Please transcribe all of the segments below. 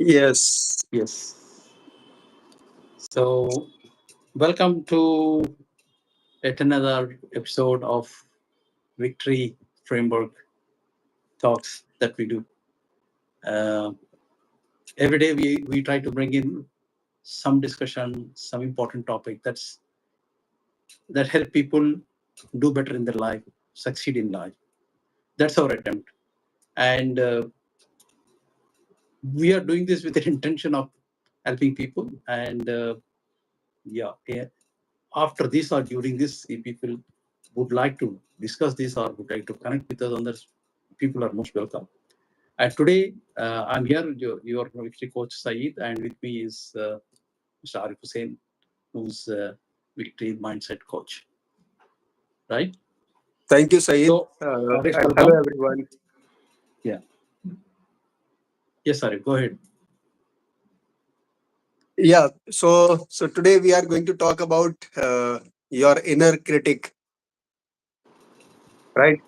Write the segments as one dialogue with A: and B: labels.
A: Yes.
B: Yes. So, welcome to yet another episode of Victory Framework talks that we do. Uh, every day we try to bring in some discussion, some important topic that help people do better in their life, succeed in life. That's our attempt, and we are doing this with the intention of helping people. And yeah, after this or during this, if people would like to discuss this or would like to connect with us on this, people are most welcome. And today, I'm here, your victory coach Sayeed, and with me is Mr. Arif Hussain, who's victory mindset coach, right?
A: Thank you, Saeed.
B: So, Arif,
A: And hello,
B: welcome.
A: everyone.
B: Yeah. Yes, Arif, go ahead.
A: Yeah. So today we are going to talk about your inner critic, right?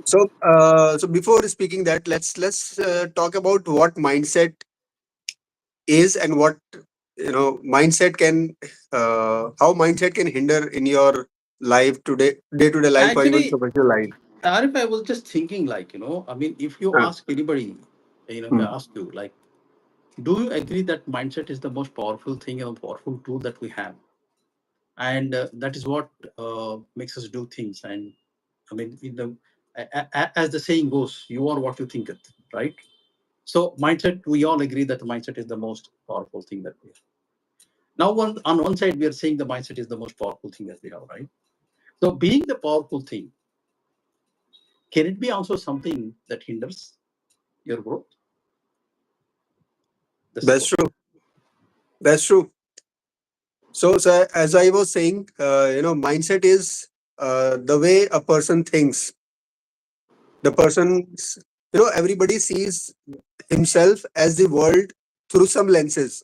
A: So before speaking that, let's talk about what mindset is and what mindset can how mindset can hinder in your life today, day to day life, or even
B: Actually,
A: professional life.
B: Arif, I was just thinking, like, I mean, if you
A: Uh,
B: ask anybody, if I
A: hmm.
B: ask you, like, do you agree that mindset is the most powerful thing and powerful tool that we have? And that is what makes us do things. And I mean, as the saying goes, you are what you think it, right? So mindset, we all agree that mindset is the most powerful thing that we have. Now, on one side, we are saying the mindset is the most powerful thing that we have, right? So being the powerful thing, can it be also something that hinders your growth? That's the
A: That's
B: question.
A: true. That's true. So as I was saying, mindset is the way a person thinks. The person, everybody sees himself as the world through some lenses.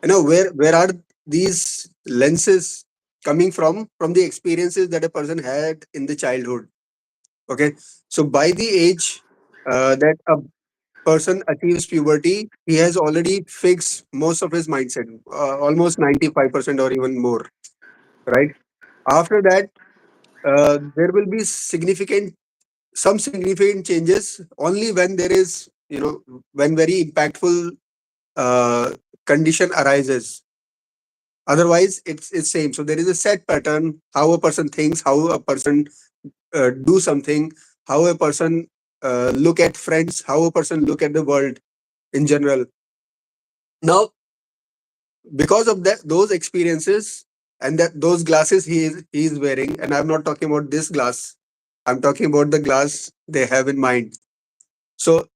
A: Where are these lenses coming from? From the experiences that a person had in the childhood. Okay, so by the age that a person achieves puberty, he has already fixed most of his mindset, almost 95% or even more. Right after that, there will be some significant changes only when there is, when very impactful uh, condition arises. Otherwise, it's same. So there is a set pattern how a person thinks, how a person do something, how a person look at friends, how a person look at the world in general. Now, because of that, those experiences and that those glasses he is wearing, and I'm not talking about this glass. I'm talking about the glass they have in mind. So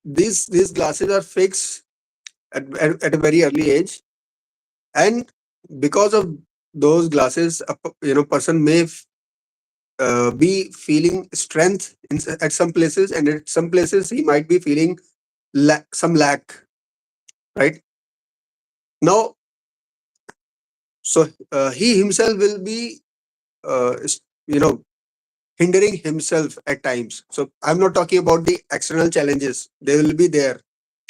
A: these glasses are fixed at a very early age, and because of those glasses, person may be feeling strength at some places, and at some places he might be feeling some lack. Right now, so he himself will be uh, s- you know hindering himself at times. So I'm not talking about the external challenges; they will be there,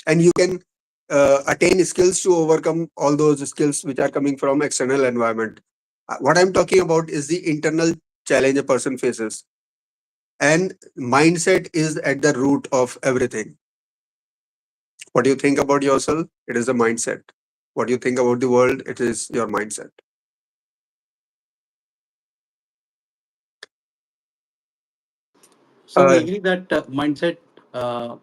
A: and you can attain skills to overcome all those skills which are coming from external environment. What I'm talking about is the internal challenge a person faces, and mindset is at the root of everything. What you think about yourself, it is a mindset. What you think about the world, it is your mindset.
B: So we
A: uh,
B: agree that uh,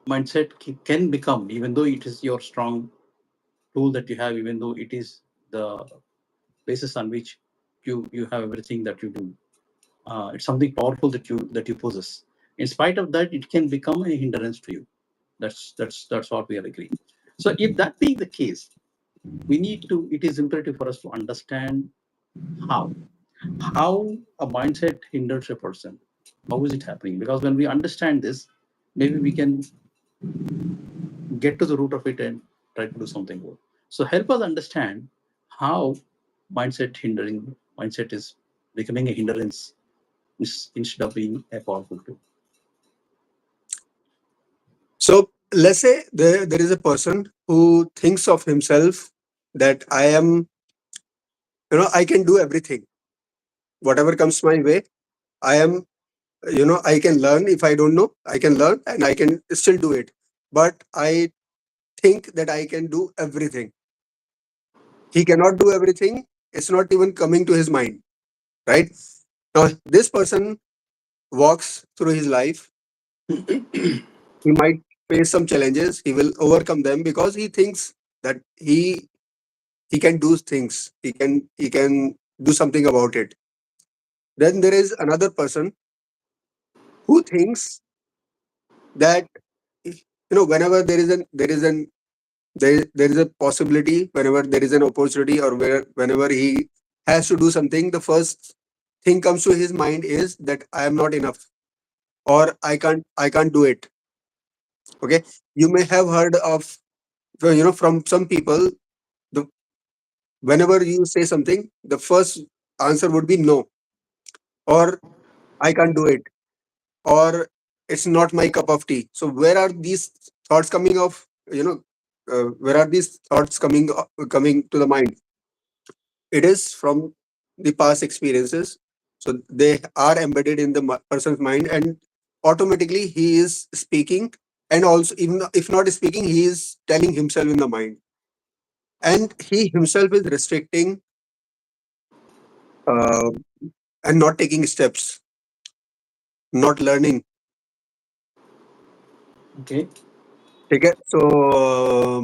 B: mindset can become, even though it is your strong tool that you have, even though it is the basis on which you have everything that you do. It's something powerful that you possess. In spite of that, it can become a hindrance to you. That's what we are agreeing. So if that being the case, we need to. It is imperative for us to understand how how a mindset hinders a person. How is it happening? Because when we understand this, maybe we can get to the root of it and try to do something good. So help us understand how mindset is becoming a hindrance instead of being a powerful tool.
A: So let's say there is a person who thinks of himself that I am, I can do everything. Whatever comes my way, I am, I can learn. If I don't know, I can learn and I can still do it. But I think that I can do everything. He cannot do everything. It's not even coming to his mind, right? Now, this person walks through his life. He might face some challenges. He will overcome them because he thinks that he can do things. He can do something about it. Then there is another person who thinks that, whenever there is a possibility, whenever there is an opportunity, or whenever he has to do something, the first thing comes to his mind is that I am not enough, or I can't do it. Okay, you may have heard of, from some people, the whenever you say something, the first answer would be no, or I can't do it, or it's not my cup of tea. So where are these thoughts coming of, where are these thoughts coming to the mind? It is from the past experiences. So they are embedded in the person's mind, and automatically he is speaking, and also, even if not speaking, he is telling himself in the mind, and he himself is restricting, uh, and not taking steps, not learning.
B: Okay.
A: Okay, so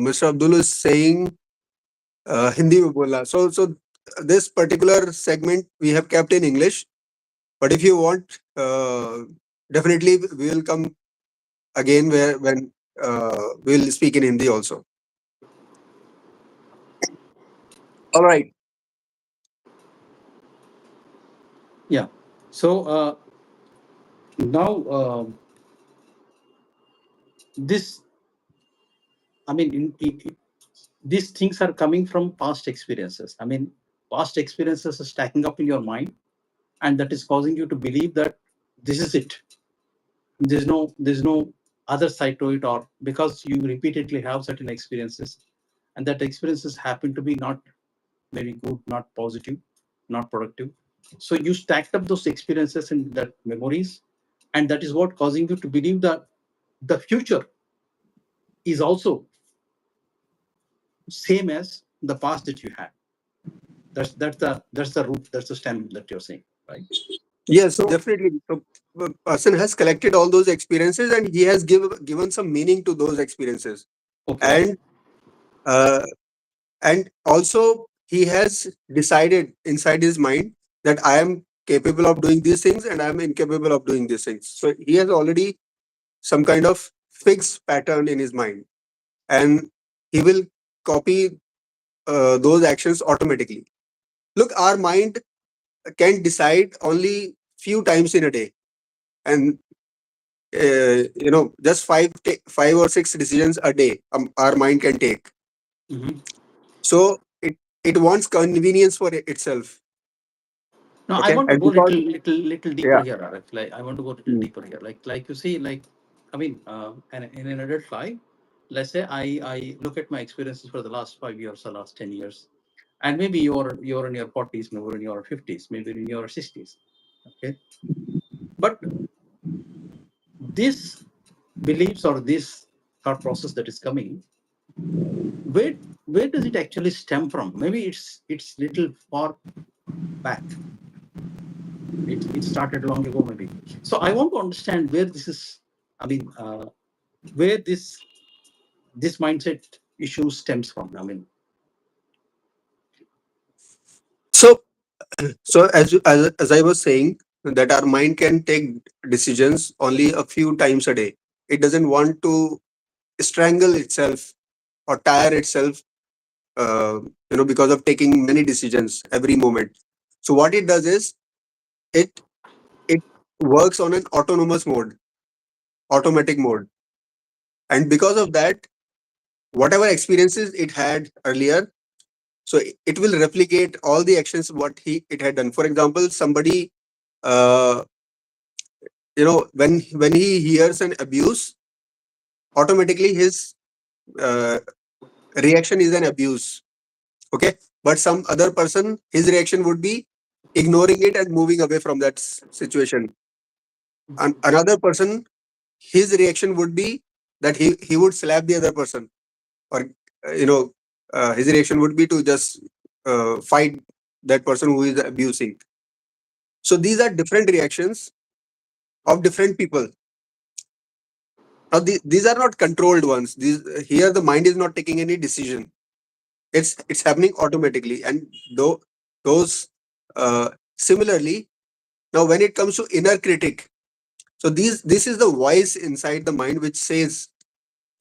A: Mr. Abdul is saying, Hindi में बोला. So this particular segment we have kept in English, but if you want, definitely we will come again where when we will speak in Hindi also. All right.
B: Yeah. So now this, I mean, these things are coming from past experiences. I mean, past experiences are stacking up in your mind, and that is causing you to believe that this is it. There's no other side to it, or because you repeatedly have certain experiences, and that experiences happen to be not very good, not positive, not productive. So you stacked up those experiences and that memories, and that is what causing you to believe that the future is also same as the past that you had. That's the root, that's the stem that you're saying, right?
A: Yes,
B: So
A: definitely. So the person has collected all those experiences, and he has given some meaning to those experiences,
B: okay.
A: and uh, also he has decided inside his mind that I am capable of doing these things and I am incapable of doing these things. So he has already some kind of fixed pattern in his mind, and he will copy those actions automatically. Look, our mind can decide only few times in a day, and just five or six decisions a day, our mind can take.
B: Mhm.
A: So it wants convenience for itself.
B: No, I
A: Okay,
B: want to
A: and
B: go
A: because,
B: little deeper
A: yeah.
B: here, Arif. Like I want to go a little
A: Mm.
B: deeper here. Like you see, like I mean, in an adult life, let's say I look at my experiences for the last 5 years or last 10 years, and maybe you're in your 40s, maybe in your 50s, maybe in your 60s. Okay, but this beliefs or this thought process that is coming, where where does it actually stem from? Maybe it's little far back. It started long ago, maybe. So I want to understand where this is. I mean, where this mindset issue stems from. I mean,
A: So as I was saying, that our mind can take decisions only a few times a day. It doesn't want to strangle itself or tire itself, because of taking many decisions every moment. So what it does is, it it works on an autonomous mode, automatic mode, and because of that, whatever experiences it had earlier, so it will replicate all the actions what he it had done. For example, somebody, uh, when he hears an abuse, automatically his uh, reaction is an abuse. Okay, but some other person, his reaction would be ignoring it and moving away from that situation. And another person, his reaction would be that he would slap the other person, or you know, his reaction would be to just fight that person who is abusing. So these are different reactions of different people. Now these are not controlled ones. These here the mind is not taking any decision. It's happening automatically, and though those similarly, now when it comes to inner critic, so this is the voice inside the mind which says,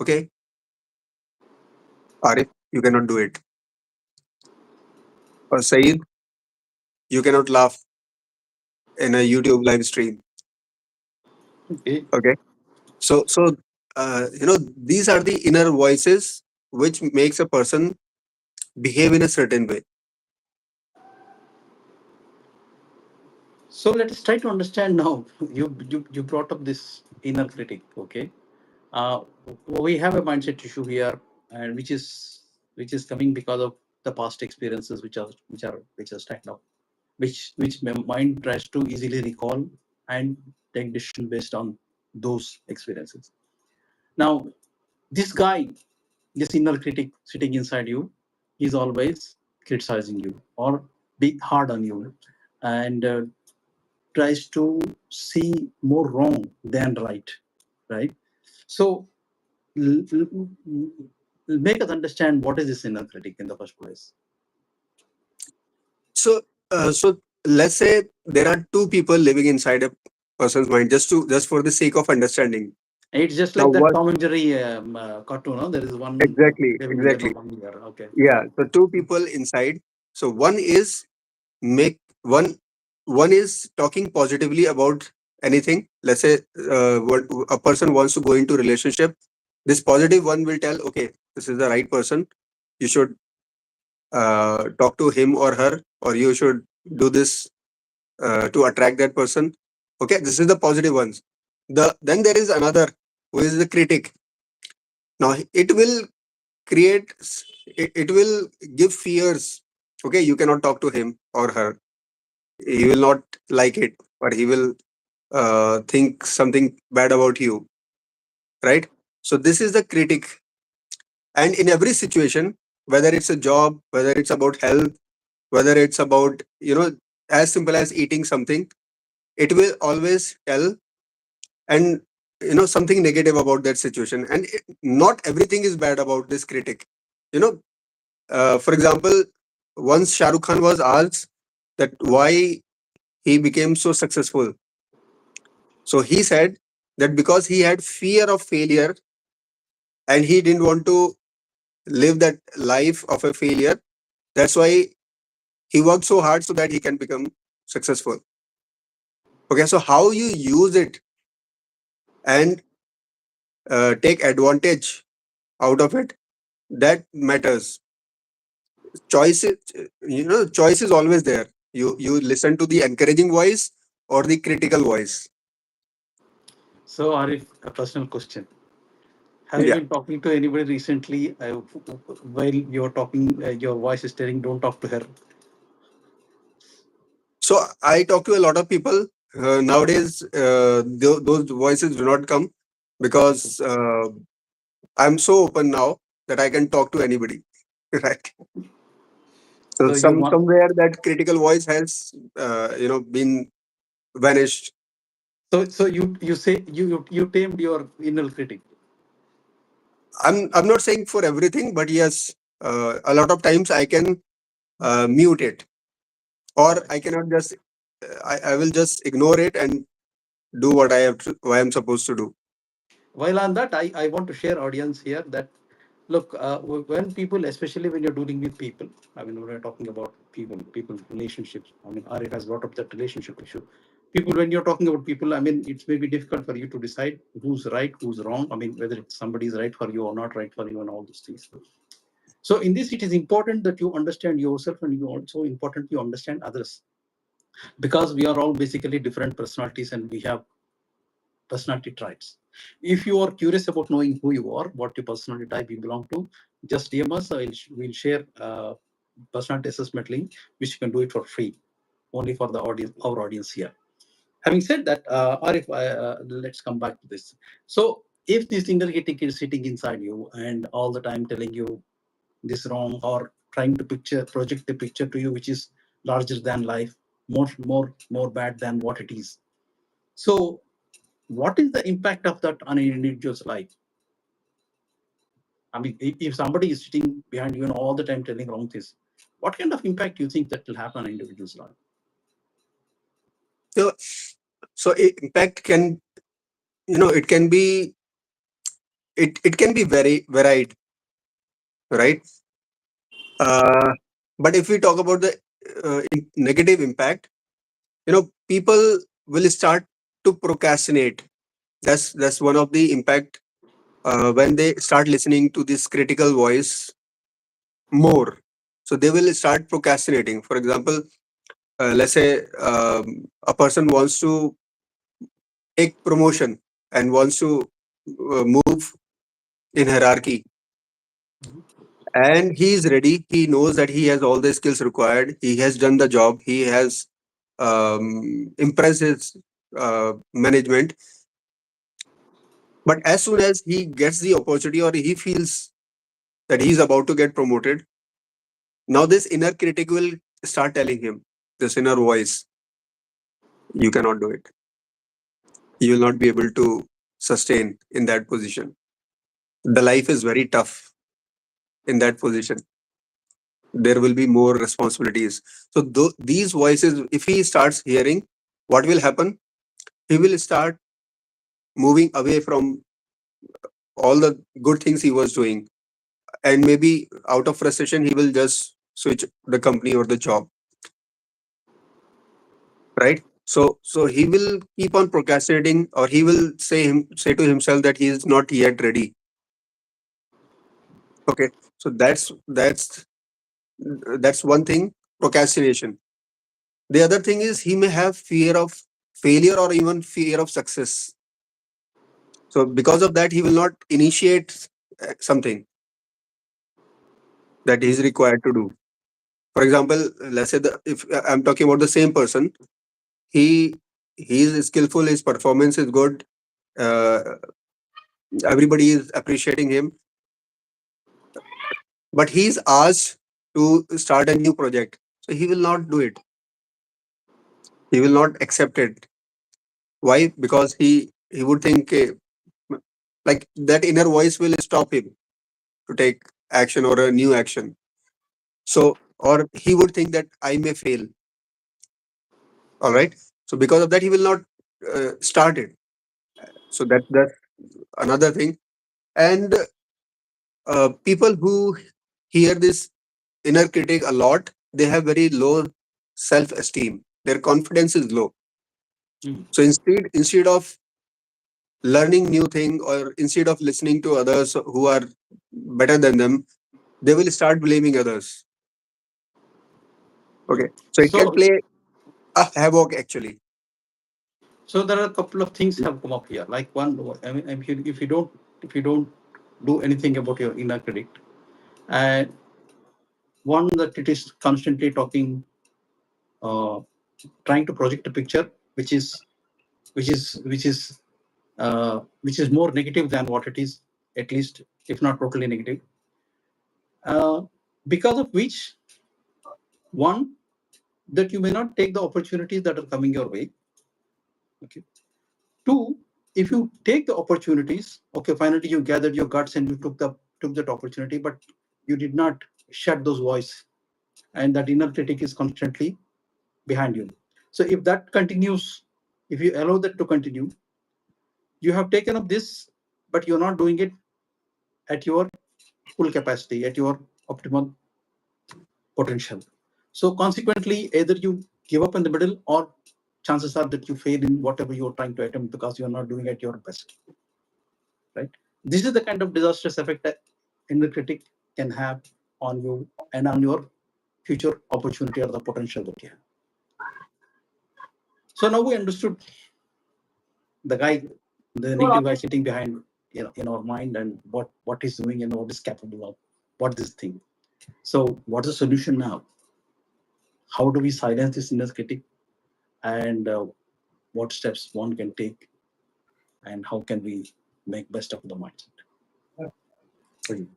A: okay, Arif, you cannot do it, or Saeed, you cannot laugh in a YouTube live stream.
B: Okay.
A: Okay, so these are the inner voices which makes a person behave in a certain way.
B: So let us try to understand now. You brought up this inner critic. Okay. Uh, we have a mindset issue here, and which is coming because of the past experiences, which are stacked up, which my mind tries to easily recall and take decision based on those experiences. Now, this guy, this inner critic sitting inside you, is always criticizing you or be hard on you, and tries to see more wrong than right, right? So make us understand what is this inner critic in the first place.
A: So let's say there are two people living inside a person's mind, just for the sake of understanding.
B: It's just
A: Now
B: like that
A: what
B: Tom and Jerry cartoon. No? There is one
A: exactly,
B: devil here,
A: exactly.
B: one here. Okay.
A: Yeah. So two people inside. So make one one is talking positively about anything. Let's say what a person wants to go into relationship. This positive one will tell, okay, this is the right person. You should talk to him or her, or you should do this to attract that person. Okay, this is the positive ones. Then there is another who is the critic. Now it will it will give fears. Okay, you cannot talk to him or her. He will not like it, or he will think something bad about you, right? So this is the critic, and in every situation, whether it's a job, whether it's about health, whether it's about as simple as eating something, it will always tell and something negative about that situation. And not everything is bad about this critic. you know for example, once Shah Rukh Khan was asked that why he became so successful, so he said that because he had fear of failure and he didn't want to live that life of a failure. That's why he worked so hard so that he can become successful. Okay, so how you use it and take advantage out of it, that matters. Choice is always there. You listen to the encouraging voice or the critical voice.
B: So, Arif, a personal question. Have you
A: Yeah.
B: been talking to anybody recently while you're talking, your voice is telling, don't talk to her?
A: So I talk to a lot of people nowadays. Those voices do not come because I'm so open now that I can talk to anybody. Right. So
B: So, you want,
A: somewhere that critical voice has been vanished.
B: so you say you tamed your inner critic.
A: I'm not saying for everything, but yes, a lot of times I can mute it, or I cannot just I will just ignore it and do what I'm supposed to do.
B: While on that, I want to share audience here that look, when people, especially when you're dealing with people, I mean, when we're talking about people relationships. I mean, Arif has brought up that relationship issue. People, when you're talking about people, I mean, it's maybe difficult for you to decide who's right, who's wrong. I mean, whether it's somebody is right for you or not right for you, and all these things. So in this, it is important that you understand yourself, and you also important you understand others, because we are all basically different personalities and we have personality traits. If you are curious about knowing who you are, what your personality type you belong to, just DM us. We'll share personality assessment link, which you can do it for free, only for the audience, our audience here. Having said that, Arif, let's come back to this. So, if this inner critic is sitting inside you and all the time telling you this wrong, or trying to project the picture to you which is larger than life, more bad than what it is. So, what is the impact of that on an individual's life? I mean, if somebody is sitting behind you and all the time telling wrong things, what kind of impact do you think that will happen on an individual's life?
A: So, impact can, it can be, it can be very varied, right? Uh, but if we talk about the negative impact, people will start to procrastinate. That's one of the impact when they start listening to this critical voice more. So they will start procrastinating. For example, let's say a person wants to take promotion and wants to move in hierarchy, and he is ready. He knows that he has all the skills required. He has done the job. He has impressed his management. But as soon as he gets the opportunity or he feels that he is about to get promoted, now this inner critic will start telling him, this inner voice, you cannot do it. You will not be able to sustain in that position. The life is very tough in that position. There will be more responsibilities. So these voices, if he starts hearing, what will happen? He will start moving away from all the good things he was doing, and maybe out of frustration he will just switch the company or the job, right? So he will keep on procrastinating, or he will say to himself that he is not yet ready. Okay, so that's one thing, procrastination. The other thing is he may have fear of failure or even fear of success. So because of that, he will not initiate something that he is required to do. For example, let's say if I'm talking about the same person, he he is skillful, his performance is good, uh, everybody is appreciating him, but he's asked to start a new project, so he will not do it. He will not accept it. Why? Because he would think, like, that inner voice will stop him to take action or a new action. So, or he would think that I may fail. All right. So because of that, he will not start it. So that's another thing. And people who hear this inner critic a lot, they have very low self-esteem. Their confidence is low.
B: Mm.
A: So instead of learning new thing, or instead of listening to others who are better than them, they will start blaming others. Okay. So it can
B: So,
A: play a havoc actually.
B: so there are a couple of things have come up here. Like one, I mean, if you don't do anything about your inner critic, and one that it is constantly talking, uh, trying to project a picture which is which is which is which is more negative than what it is, at least if not totally negative. Uh, because of which, one, that you may not take the opportunities that are coming your way. Okay. Two, if you take the opportunities, okay, finally you gathered your guts and you took that opportunity, but you did not shut those voice, and that inner critic is constantly behind you. So if that continues, if you allow that to continue, you have taken up this, but you're not doing it at your full capacity, at your optimal potential. So consequently, either you give up in the middle, or chances are that you fail in whatever you're trying to attempt because you're not doing at your best. Right? This is the kind of disastrous effect that inner critic can have on you and on your future opportunity or the potential that you have. So now we understood the guy. the negative guy sitting behind in our mind, and what is doing and what is capable of, what this thing. So what's the solution now? How do we silence this inner critic, and what steps one can take, and how can we make best of the mindset for you?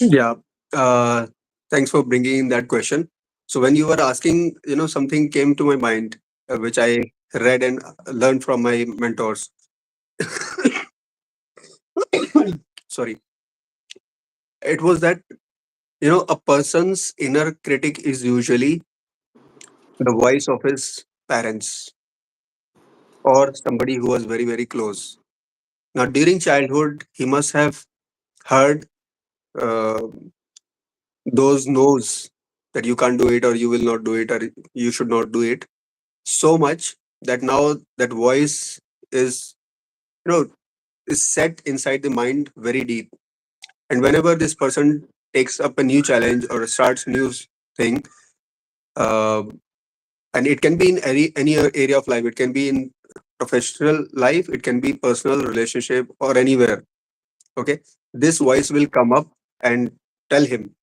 A: Yeah. Uh, Thanks for bringing in that question. So when you were asking, something came to my mind, which I read and learned from my mentors. Sorry. It was that, a person's inner critic is usually the voice of his parents or somebody who was very, very close. Now, during childhood, he must have heard uh, those no's that you can't do it, or you will not do it, or you should not do it, so much that now that voice is, you know is set inside the mind very deep. And whenever this person takes up a new challenge or starts new thing, uh, and it can be in any area of life, it can be in professional life, it can be personal relationship, or anywhere. Okay, this voice will come up and tell him.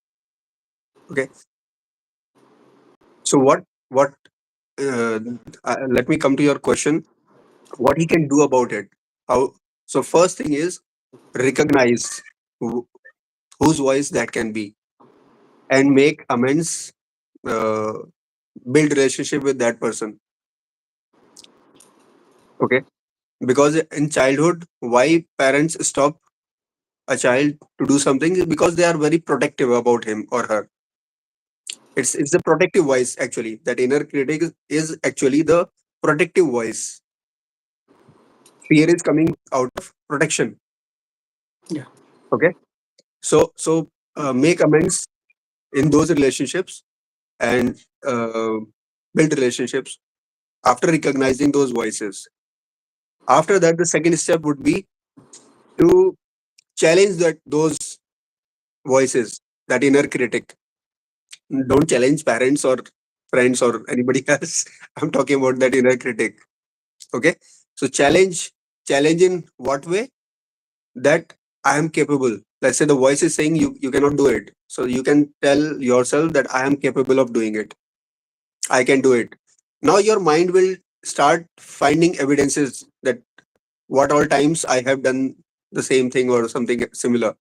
A: Okay, so what uh, let me come to your question. What he can do about it? How? So first thing is recognize who, whose voice that can be, and make amends. uh, Build relationship with that person. Okay, because in childhood, why parents stop a child to do something is because they are very protective about him or her. It's the protective voice, actually. That inner critic is actually the protective voice. Fear is coming out of protection.
B: Yeah.
A: Okay, so make amends in those relationships, and build relationships after recognizing those voices. After that, the second step would be to challenge those voices, that inner critic. Don't challenge parents or friends or anybody else. I'm talking about that inner critic. Okay, so challenge in what way? That I am capable. Let's say the voice is saying you cannot do it, so you can tell yourself that I am capable of doing it. I can do it. Now your mind will start finding evidences that what all times I have done the same thing or something similar.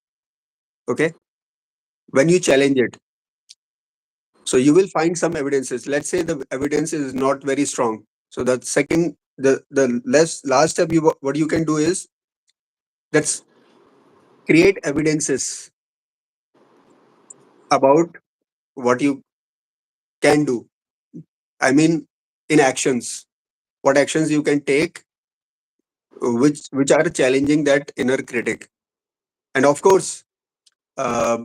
A: Okay, when you challenge it, so you will find some evidences. Let's say the evidence is not very strong. So the second, the last step, what you can do is, let's create evidences about what you can do. I mean, in actions, what actions you can take, which are challenging that inner critic. And of course, uh,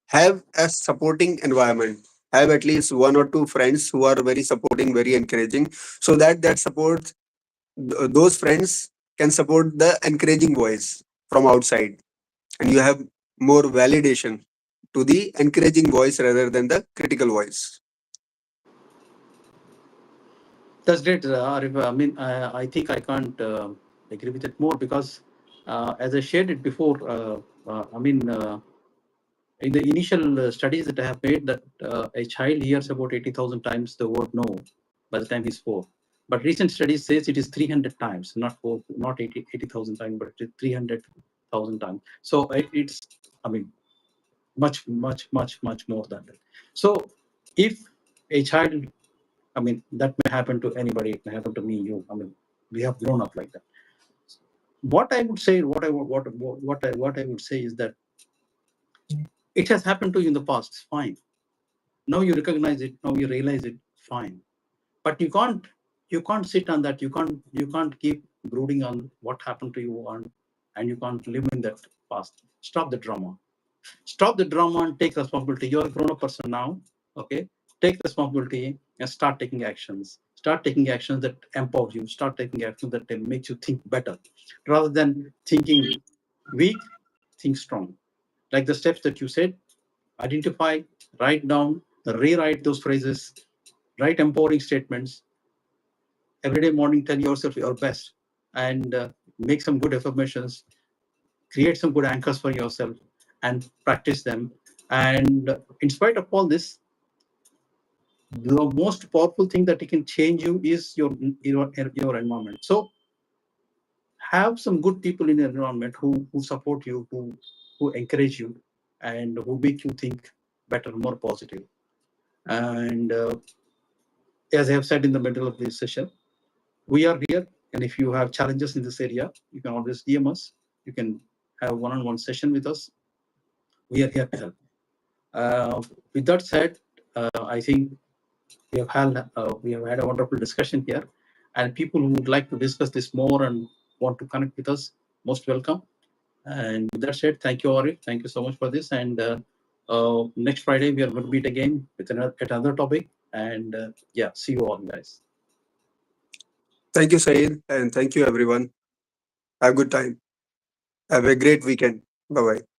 A: have a supporting environment. Have at least one or two friends who are very supporting, very encouraging, so that support, those friends can support the encouraging voice from outside, and you have more validation to the encouraging voice rather than the critical voice.
B: That's great, Arif. I mean, I think I can't agree with it more because, as I shared it before, I mean, in the initial studies that I have made, that a child hears about 80,000 times the word no by the time he's 4. But recent studies says it is 300 times, not 4, not 80,000 times, but it is 300,000 times. So it's, I mean, much, much, much, much more than that. So if a child, I mean, that may happen to anybody, it may happen to me, you, I mean, we have grown up like that. What I would say, what I would say is that it has happened to you in the past, fine. Now you recognize it, now you realize it, fine. But you can't sit on that. You can't keep brooding on what happened to you on, and you can't live in that past. Stop the drama. Stop the drama and take responsibility. You're a grown-up person now. Okay, take responsibility and start taking actions. Start taking actions that empower you. Start taking actions that make you think better, rather than thinking weak. Think strong. Like the steps that you said, identify, write down, rewrite those phrases, write empowering statements. Every day morning, tell yourself your best. and make some good affirmations, create some good anchors for yourself, and practice them. And in spite of all this, the most powerful thing that can change you is your environment. So have some good people in your environment who support you, who encourage you, and who make you think better, more positive. And as I have said in the middle of this session, we are here. And if you have challenges in this area, you can always DM us. You can have one-on-one session with us. We are here to help. With that said, I think we have had a wonderful discussion here, and people who would like to discuss this more and want to connect with us, most welcome. And with that said, thank you, Arif. Thank you so much for this. And next Friday we are going to meet again with another topic. And yeah, see you all, guys.
A: Thank you, Saeed, and thank you, everyone. Have a good time. Have a great weekend. Bye bye.